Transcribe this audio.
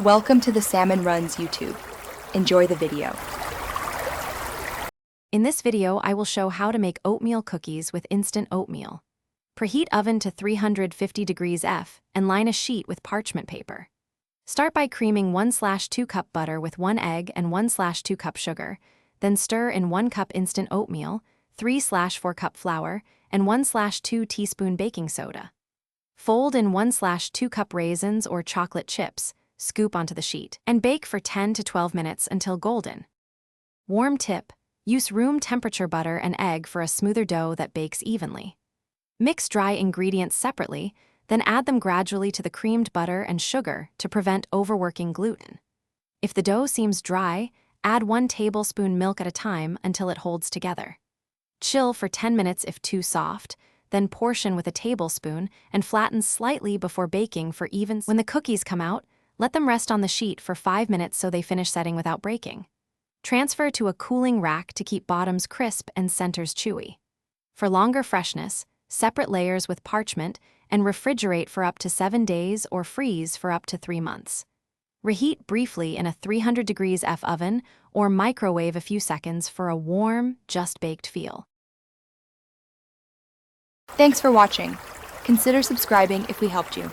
Welcome to the Salmon Runs YouTube. Enjoy the video. In this video, I will show how to make oatmeal cookies with instant oatmeal. Preheat oven to 350 degrees F and line a sheet with parchment paper. Start by creaming 1/2 cup butter with 1 egg and 1/2 cup sugar, then stir in 1 cup instant oatmeal, 3/4 cup flour, and 1/2 teaspoon baking soda. Fold in 1/2 cup raisins or chocolate chips, scoop onto the sheet, and bake for 10 to 12 minutes until golden. Warm tip: use room temperature butter and egg for a smoother dough that bakes evenly. Mix dry ingredients separately, then add them gradually to the creamed butter and sugar to prevent overworking gluten. If the dough seems dry, add 1 tablespoon milk at a time until it holds together. Chill for 10 minutes if too soft, then portion with a tablespoon and flatten slightly before baking for even. When the cookies come out, let them rest on the sheet for 5 minutes so they finish setting without breaking. Transfer to a cooling rack to keep bottoms crisp and centers chewy. For longer freshness, separate layers with parchment and refrigerate for up to 7 days or freeze for up to 3 months. Reheat briefly in a 300 degrees F oven or microwave a few seconds for a warm, just-baked feel. Thanks for watching. Consider subscribing if we helped you.